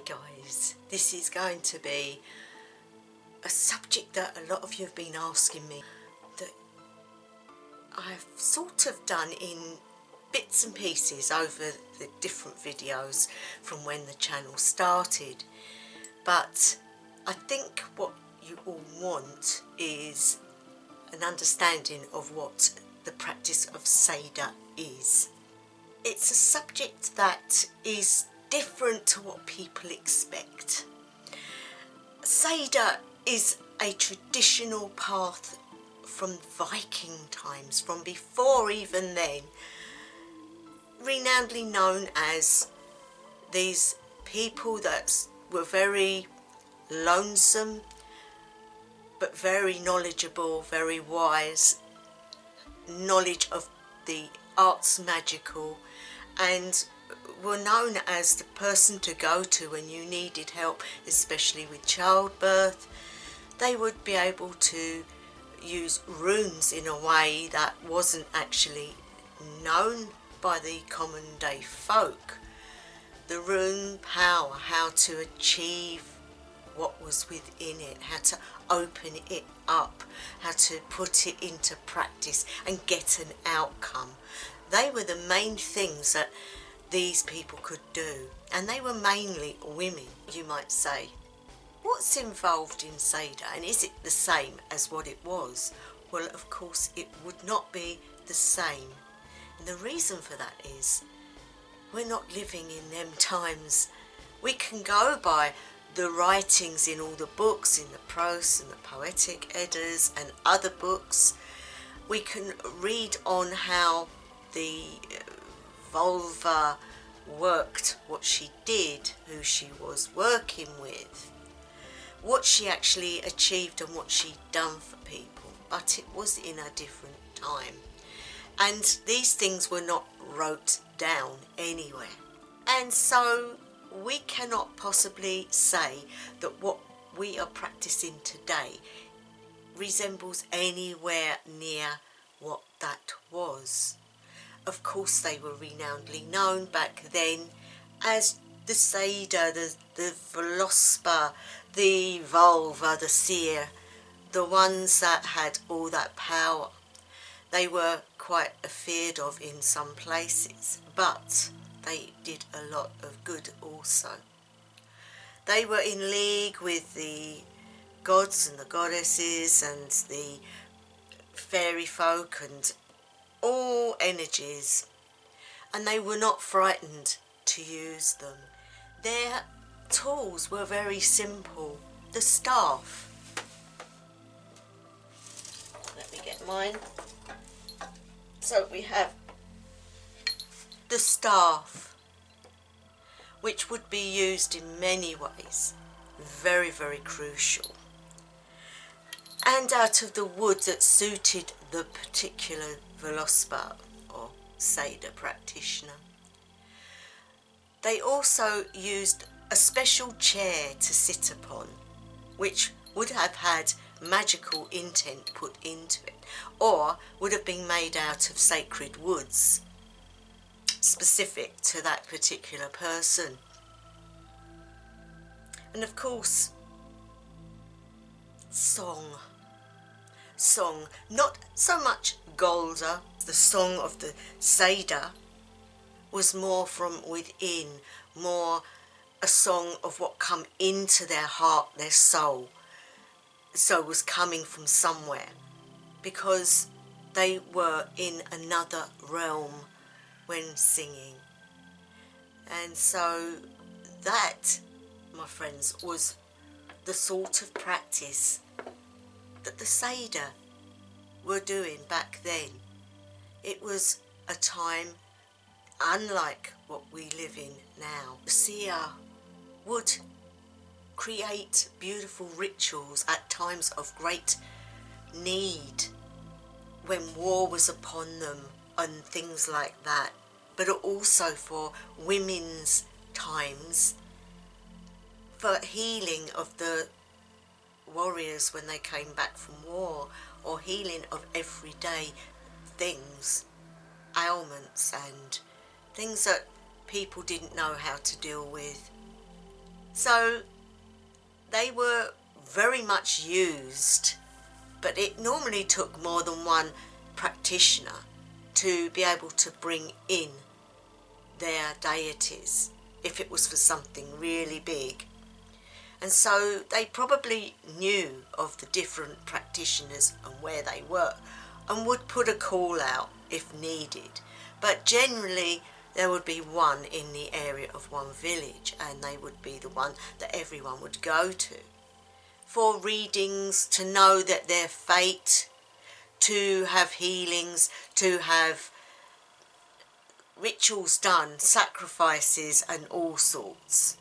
guys, this is going to be a subject that a lot of you have been asking me, that I've sort of done in bits and pieces over the different videos from when the channel started. But I think what you all want is an understanding of what the practice of Seidr is. It's a subject that is different to what people expect. Seidr is a traditional path from Viking times, from before even then, renownedly known as these people that were very lonesome but very knowledgeable, very wise, knowledge of the arts magical, and were known as the person to go to when you needed help, especially with childbirth. They would be able to use runes in a way that wasn't actually known by the common day folk. The rune power, how to achieve what was within it, how to open it up, how to put it into practice and get an outcome. They were the main things that these people could do, and they were mainly women. You might say, what's involved in Seidr, and is it the same as what it was? Well, of course it would not be the same, and the reason for that is we're not living in them times. We can go by the writings in all the books, in the prose and the poetic eddas and other books. We can read on how the vulva worked, what she did, who she was working with, what she actually achieved and what she'd done for people, but it was in a different time, and these things were not wrote down anywhere, and so we cannot possibly say that what we are practicing today resembles anywhere near what that was. Of course they were renownedly known back then as the Seidr, the Velospa, the Vulva, the Seer, the ones that had all that power. They were quite feared of in some places, but they did a lot of good also. They were in league with the gods and the goddesses and the fairy folk and all energies, and they were not frightened to use them. Their tools were very simple. The staff. Let me get mine. So we have the staff, which would be used in many ways, very, very crucial, and out of the wood that suited the particular Velospa or Seidr practitioner. They also used a special chair to sit upon, which would have had magical intent put into it, or would have been made out of sacred woods specific to that particular person. And of course, song, not so much Golda. The song of the Seidr was more from within, more a song of what come into their heart, their soul. So it was coming from somewhere, because they were in another realm when singing. And so that, my friends, was the sort of practice that the Seidr were doing back then. It was a time unlike what we live in now. The seer would create beautiful rituals at times of great need, when war was upon them and things like that, but also for women's times, for healing of the warriors when they came back from war, or healing of everyday things, ailments and things that people didn't know how to deal with. So they were very much used, but it normally took more than one practitioner to be able to bring in their deities if it was for something really big. And so they probably knew of the different practitioners and where they were and would put a call out if needed. But generally there would be one in the area of one village, and they would be the one that everyone would go to for readings, to know that their fate, to have healings, to have rituals done, sacrifices and all sorts.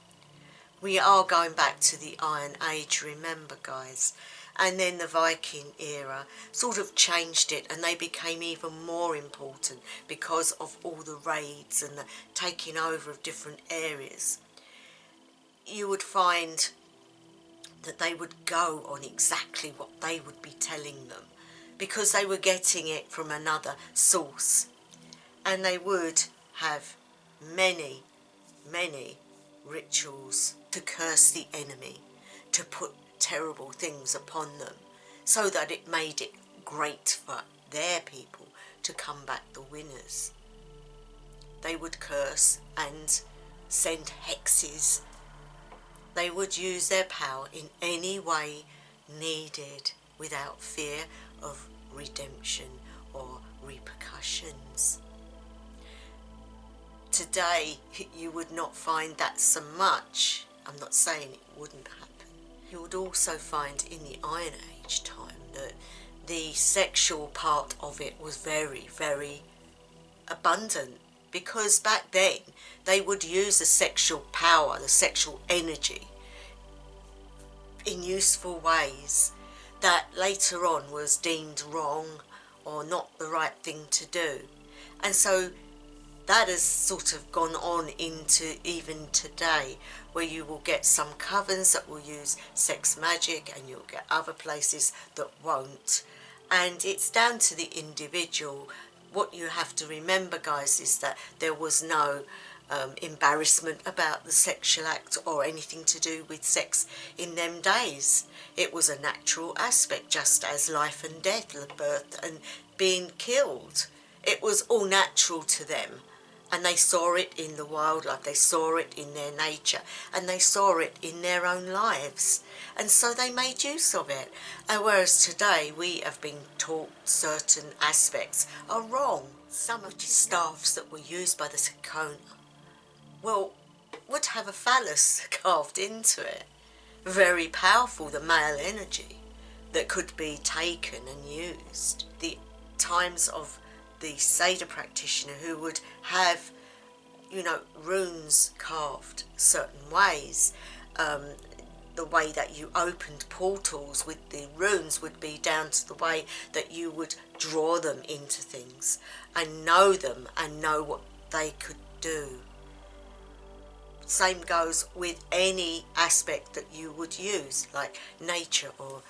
We are going back to the Iron Age, remember guys, and then the Viking era sort of changed it, and they became even more important because of all the raids and the taking over of different areas. You would find that they would go on exactly what they would be telling them because they were getting it from another source, and they would have many rituals to curse the enemy, to put terrible things upon them, so that it made it great for their people to come back the winners. They would curse and send hexes. They would use their power in any way needed without fear of redemption or repercussions. Today you would not find that so much. I'm not saying it wouldn't happen. You would also find in the Iron Age time that the sexual part of it was very abundant, because back then they would use the sexual power, the sexual energy in useful ways that later on was deemed wrong or not the right thing to do. And so that has sort of gone on into even today, where you will get some covens that will use sex magic and you'll get other places that won't. And it's down to the individual. What you have to remember, guys, is that there was no embarrassment about the sexual act or anything to do with sex in them days. It was a natural aspect, just as life and death, the birth and being killed. It was all natural to them. And they saw it in the wildlife, they saw it in their nature, and they saw it in their own lives. And so they made use of it. And whereas today we have been taught certain aspects are wrong. Some of the staffs that were used by the Seidr, well, would have a phallus carved into it. Very powerful, the male energy that could be taken and used. The times of the Seidr practitioner who would have, you know, runes carved certain ways. The way that you opened portals with the runes would be down to the way that you would draw them into things and know them and know what they could do. Same goes with any aspect that you would use, like nature or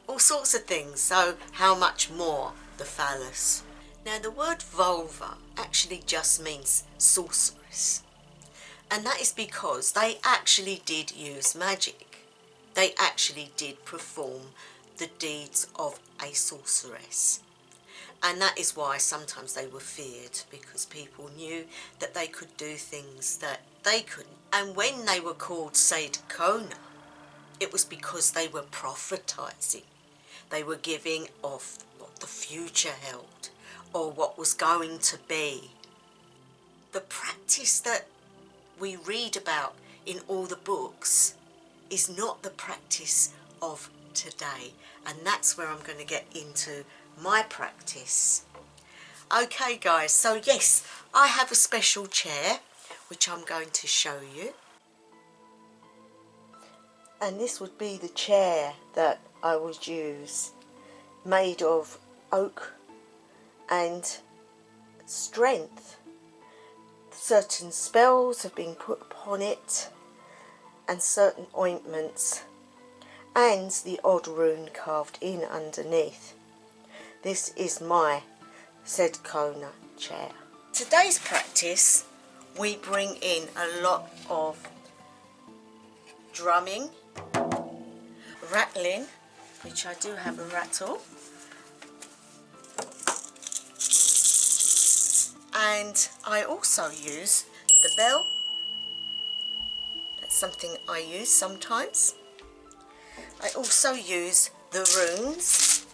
all sorts of things. So how much more the phallus? Now the word vulva actually just means sorceress, and that is because they actually did use magic. They actually did perform the deeds of a sorceress, and that is why sometimes they were feared, because people knew that they could do things that they couldn't. And when they were called Seidr, it was because they were prophetizing. They were giving off what the future held, or what was going to be. The practice that we read about in all the books is not the practice of today, and that's where I'm going to get into my practice. Okay guys, so yes, I have a special chair which I'm going to show you, and this would be the chair that I would use, made of oak and strength. Certain spells have been put upon it, and certain ointments, and the odd rune carved in underneath. This is my Seidr chair. Today's practice, we bring in a lot of drumming, rattling, which I do have a rattle, and I also use the bell. That's something I use sometimes. I also use the runes,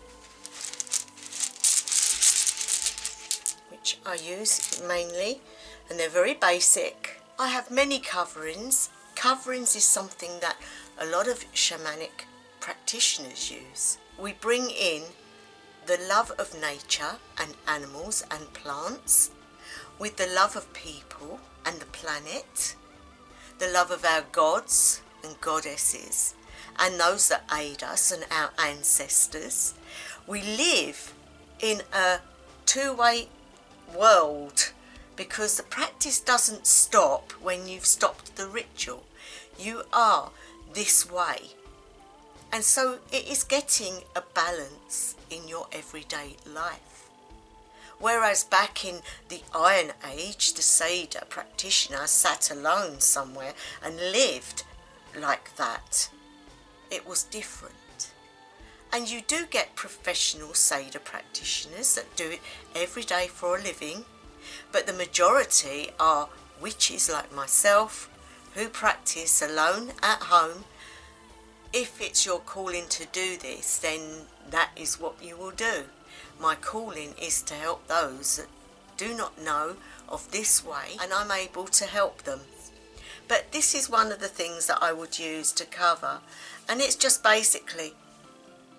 which I use mainly, and they're very basic. I have many coverings. Coverings is something that a lot of shamanic practitioners use. We bring in the love of nature and animals and plants with the love of people and the planet, the love of our gods and goddesses and those that aid us and our ancestors. We live in a two-way world because the practice doesn't stop when you've stopped the ritual. You are this way. And so it is getting a balance in your everyday life. Whereas back in the Iron Age, the Seidr practitioner sat alone somewhere and lived like that. It was different. And you do get professional Seidr practitioners that do it every day for a living, but the majority are witches like myself who practice alone at home. If it's your calling to do this, then that is what you will do. My calling is to help those that do not know of this way, and I'm able to help them. But this is one of the things that I would use to cover, and it's just basically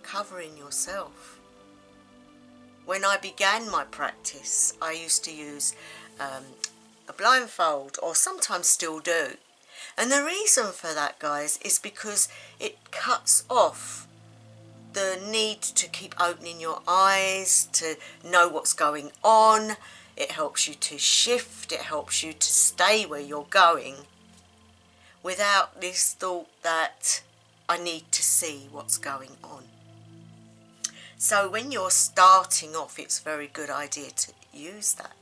covering yourself. When I began my practice, I used to use a blindfold, or sometimes still do. And the reason for that, guys, is because it cuts off the need to keep opening your eyes, to know what's going on. It helps you to shift, it helps you to stay where you're going without this thought that I need to see what's going on. So when you're starting off, it's a very good idea to use that.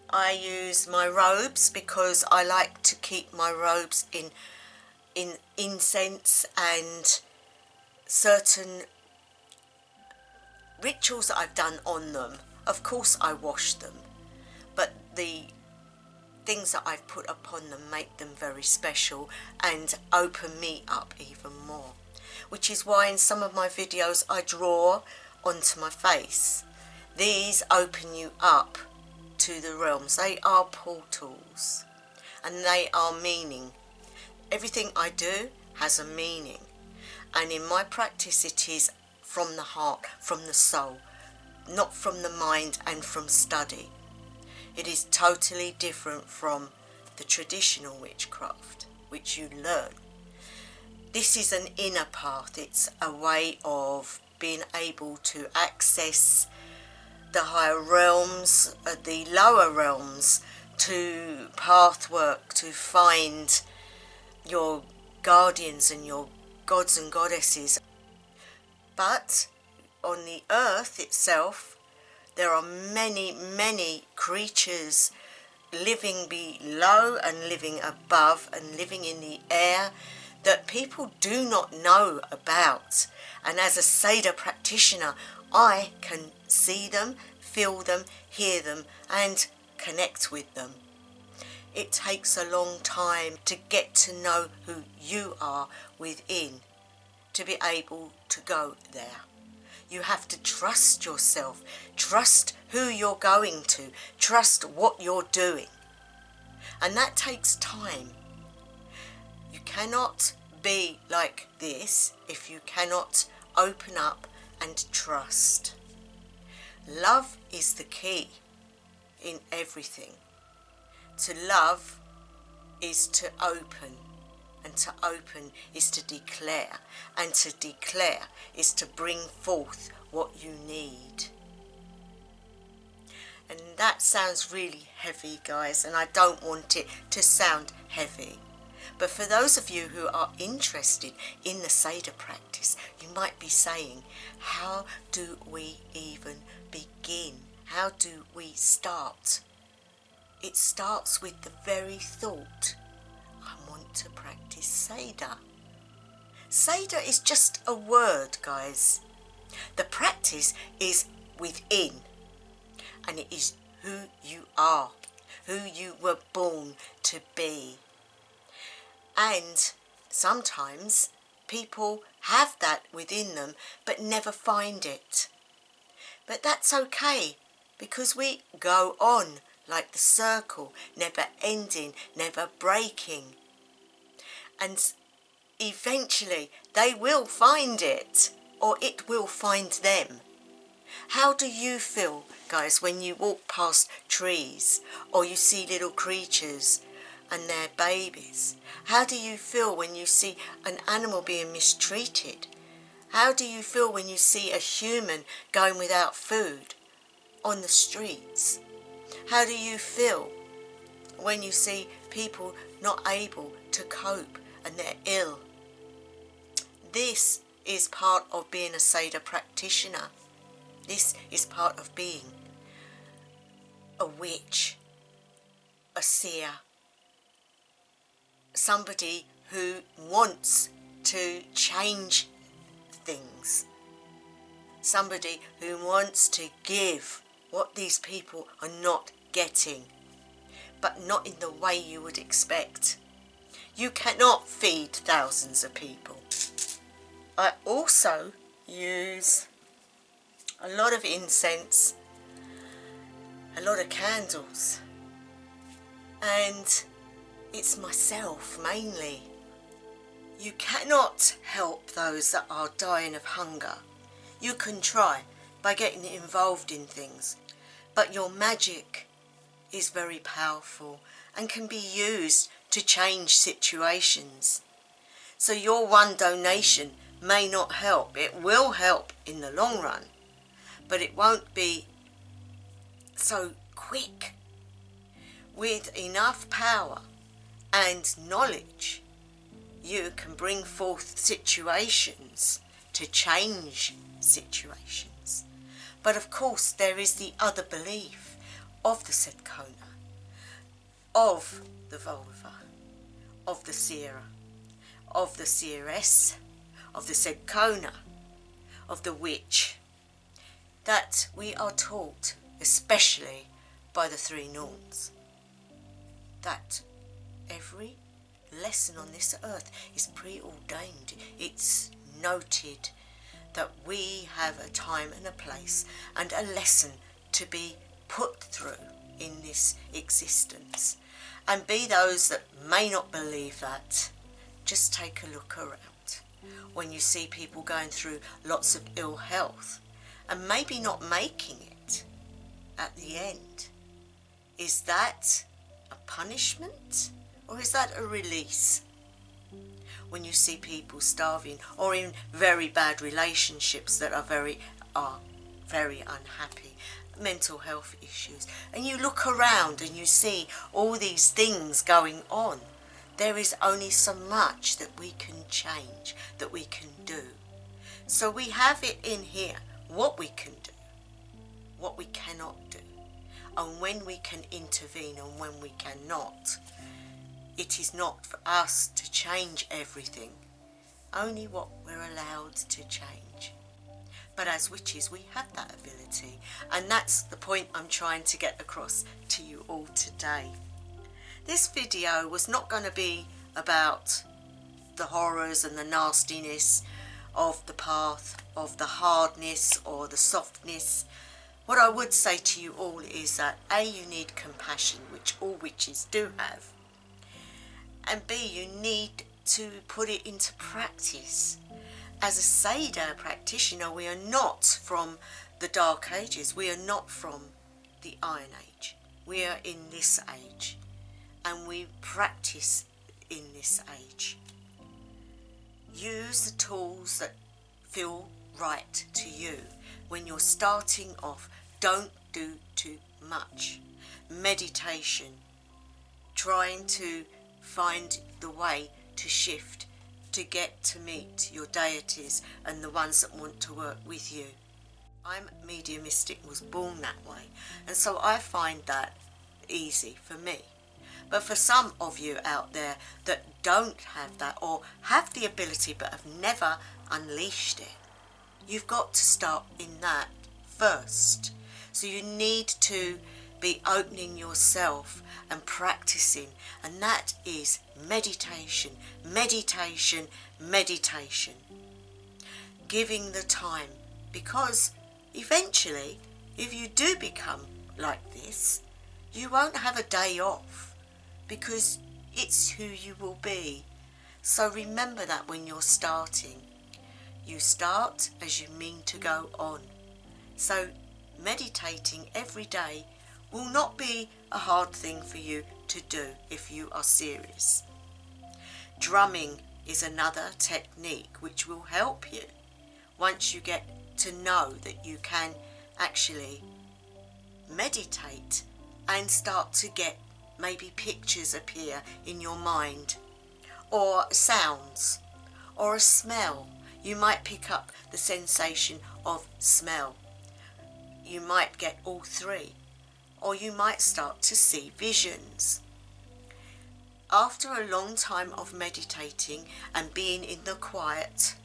I use my robes because I like to keep my robes in incense and certain rituals that I've done on them. Of course I wash them, but the things that I've put upon them make them very special and open me up even more. Which is why in some of my videos I draw onto my face. These open you up to the realms. They are portals and they are meaning. Everything I do has a meaning, and in my practice it is from the heart, from the soul, not from the mind and from study. It is totally different from the traditional witchcraft which you learn. This is an inner path. It's a way of being able to access the higher realms, the lower realms, to path work, to find your guardians and your gods and goddesses. But on the earth itself, there are many, many creatures living below and living above and living in the air that people do not know about. And as a Seidr practitioner, I can see them, feel them, hear them, and connect with them. It takes a long time to get to know who you are within, to be able to go there. You have to trust yourself, trust who you're going to, trust what you're doing. And that takes time. You cannot be like this if you cannot open up and trust. Love is the key in everything. To love is to open, and to open is to declare, and to declare is to bring forth what you need. And that sounds really heavy, guys, and I don't want it to sound heavy. But for those of you who are interested in the Seidr practice, you might be saying, how do we even begin? How do we start? It starts with the very thought, I want to practice Seidr. Seidr is just a word, guys. The practice is within, and it is who you are, who you were born to be. And sometimes people have that within them but never find it. But that's okay, because we go on like the circle, never ending, never breaking. And eventually they will find it, or it will find them. How do you feel, guys, when you walk past trees or you see little creatures and their babies? How do you feel when you see an animal being mistreated? How do you feel when you see a human going without food on the streets? How do you feel when you see people not able to cope and they're ill? This is part of being a Seidr practitioner. This is part of being a witch, a seer, somebody who wants to change things, somebody who wants to give what these people are not getting, but not in the way you would expect. You cannot feed thousands of people. I also use a lot of incense, a lot of candles, and it's myself mainly. You cannot help those that are dying of hunger. You can try by getting involved in things, but your magic is very powerful and can be used to change situations. So your one donation may not help. It will help in the long run, but it won't be so quick. With enough power and knowledge, you can bring forth situations to change situations. But of course there is the other belief of the Sedkona, of the vulva, of the seer, of the seeress, of the Sedkona, of the witch, that we are taught, especially by the three Norns, that every lesson on this earth is preordained. It's noted that we have a time and a place and a lesson to be put through in this existence. And be those that may not believe that, just take a look around. When you see people going through lots of ill health and maybe not making it at the end, is that a punishment or is that a release? When you see people starving or in very bad relationships that are very unhappy, mental health issues, and you look around and you see all these things going on, there is only so much that we can change, that we can do. So we have it in here, what we can do, what we cannot do, and when we can intervene and when we cannot. It is not for us to change everything, only what we're allowed to change. But as witches, we have that ability, and that's the point I'm trying to get across to you all today. This video was not going to be about the horrors and the nastiness of the path, of the hardness or the softness. What I would say to you all is that A, you need compassion, which all witches do have, and B, you need to put it into practice. As a Seidr practitioner, we are not from the Dark Ages, we are not from the Iron Age, we are in this age, and we practice in this age. Use the tools that feel right to you. When you're starting off, don't do too much. Meditation, trying to find the way to shift, to get to meet your deities and the ones that want to work with you. I'm mediumistic, was born that way, and so I find that easy for me. But for some of you out there that don't have that, or have the ability but have never unleashed it, you've got to start in that first. So you need to be opening yourself and practicing, and that is meditation, meditation, meditation. Giving the time, because eventually, if you do become like this, you won't have a day off, because it's who you will be. So remember that when you're starting. You start as you mean to go on. So meditating every day will not be a hard thing for you to do if you are serious. Drumming is another technique which will help you once you get to know that you can actually meditate and start to get maybe pictures appear in your mind, or sounds, or a smell. You might pick up the sensation of smell. You might get all three, or you might start to see visions. After a long time of meditating and being in the quiet,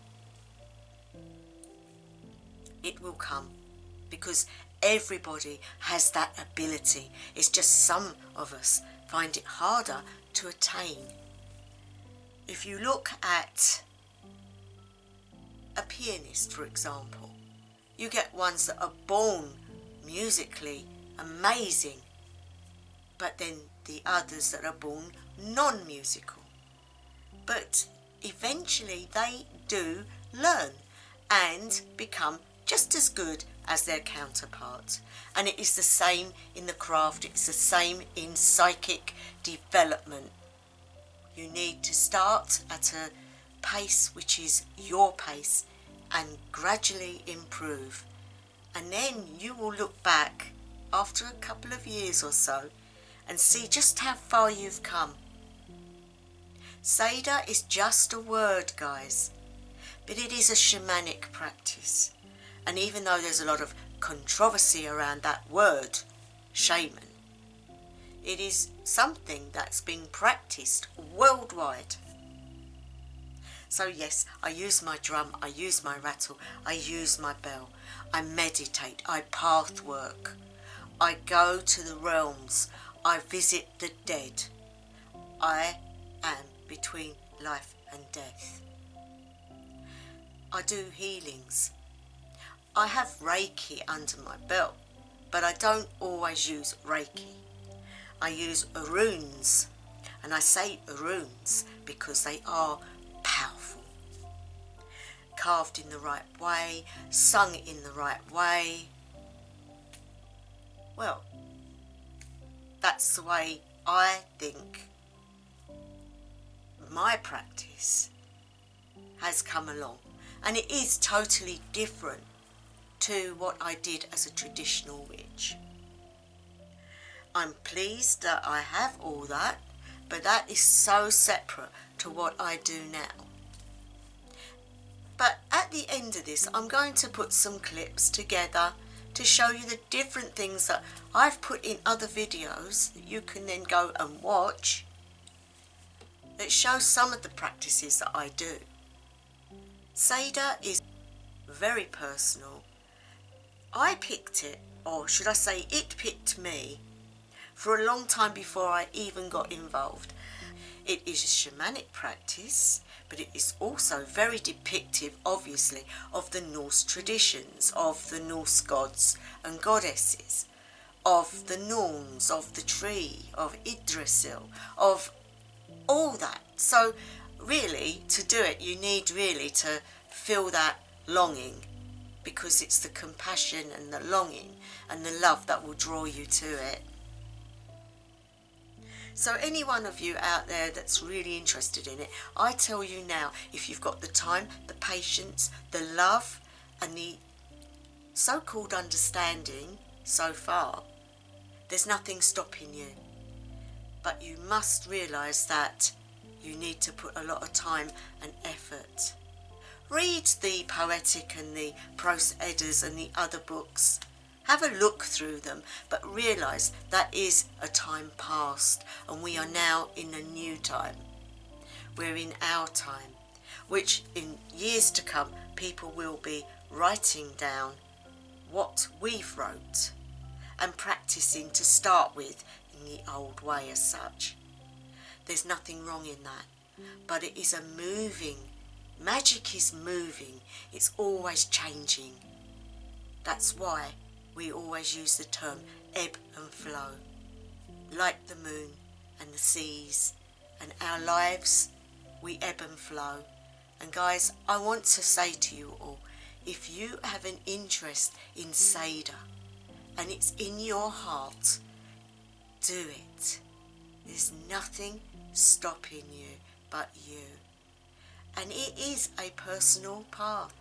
it will come, because everybody has that ability. It's just some of us find it harder to attain. If you look at a pianist, for example, you get ones that are born musically amazing, but then the others that are born non-musical. But eventually they do learn and become just as good as their counterparts. And it is the same in the craft, it's the same in psychic development. You need to start at a pace which is your pace and gradually improve. And then you will look back after a couple of years or so and see just how far you've come. Seidr is just a word, guys, but it is a shamanic practice. And even though there's a lot of controversy around that word, shaman, it is something that's being practiced worldwide. So yes, I use my drum, I use my rattle, I use my bell, I meditate, I path work, I go to the realms, I visit the dead. I am between life and death. I do healings. I have Reiki under my belt, but I don't always use Reiki. I use runes, and I say runes because they are powerful. Carved in the right way, sung in the right way. Well, that's the way I think my practice has come along, and it is totally different to what I did as a traditional witch. I'm pleased that I have all that, but that is so separate to what I do now. But at the end of this, I'm going to put some clips together to show you the different things that I've put in other videos that you can then go and watch, that shows some of the practices that I do. Seidr is very personal. I picked it, or should I say it picked me, for a long time before I even got involved. It is a shamanic practice, but it is also very depictive, obviously, of the Norse traditions, of the Norse gods and goddesses, of the Norns, of the tree, of Yggdrasil, of all that. So really, to do it, you need really to feel that longing, because it's the compassion and the longing and the love that will draw you to it. So any one of you out there that's really interested in it, I tell you now, if you've got the time, the patience, the love and the so-called understanding so far, there's nothing stopping you. But you must realise that you need to put a lot of time and effort. Read the poetic and the prose eddas and the other books. Have a look through them, but realise that is a time past and we are now in a new time. We're in our time, which in years to come people will be writing down what we've wrote and practicing to start with in the old way as such. There's nothing wrong in that, but it is a moving, magic is moving, it's always changing. That's why we always use the term ebb and flow, like the moon and the seas and our lives, we ebb and flow. And guys, I want to say to you all, if you have an interest in Seidr and it's in your heart, do it. There's nothing stopping you but you. And it is a personal path.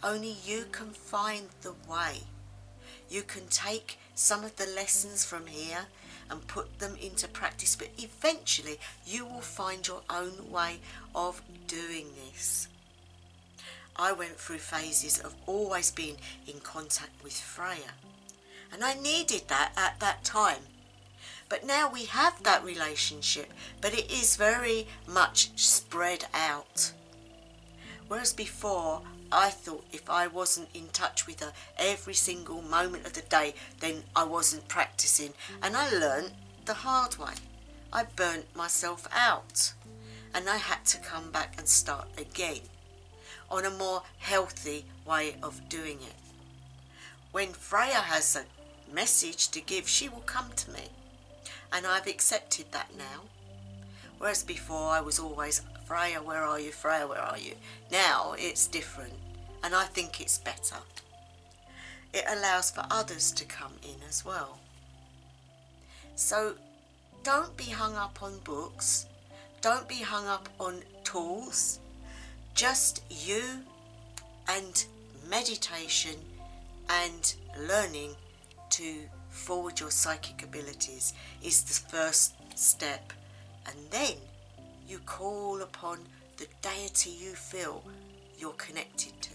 Only you can find the way. You can take some of the lessons from here and put them into practice, but eventually you will find your own way of doing this. I went through phases of always being in contact with Freya, and I needed that at that time. But now we have that relationship, but it is very much spread out. Whereas before, I thought if I wasn't in touch with her every single moment of the day, then I wasn't practicing. And I learned the hard way. I burnt myself out. And I had to come back and start again on a more healthy way of doing it. When Freya has a message to give, she will come to me. And I've accepted that now. Whereas before I was always, Freya, where are you? Freya, where are you? Now it's different, and I think it's better. It allows for others to come in as well. So don't be hung up on books. Don't be hung up on tools. Just you and meditation and learning to forward your psychic abilities is the first step. And then you call upon the deity you feel you're connected to.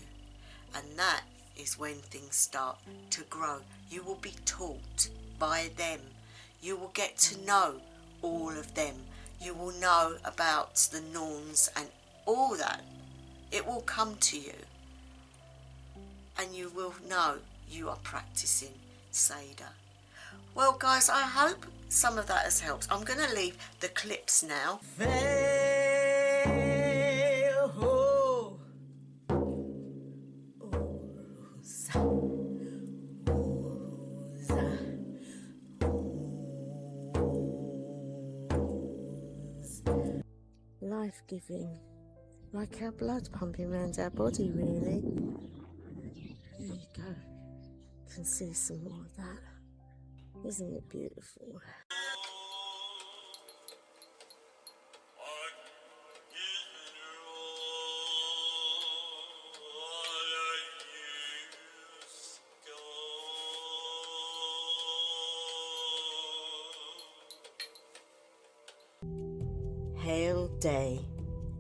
And that is when things start to grow. You will be taught by them. You will get to know all of them. You will know about the Norns and all that. It will come to you. And you will know you are practicing Seidr. Well guys, I hope some of that has helped. I'm going to leave the clips now. Life-giving, like our blood pumping around our body really. There you go. You can see some more of that. Isn't it beautiful? Hail day,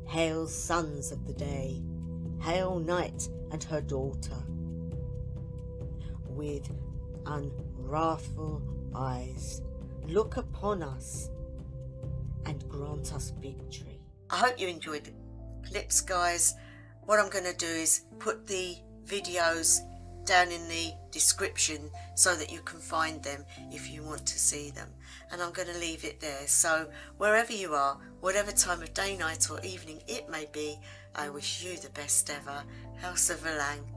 hail sons of the day, hail night and her daughter, with unwrathful eyes, look upon us and grant us victory. I hope you enjoyed the clips, guys. What I'm going to do is put the videos down in the description so that you can find them if you want to see them, and I'm going to leave it there. So wherever you are, whatever time of day, night or evening it may be, I wish you the best ever. House of Vedrfolnr.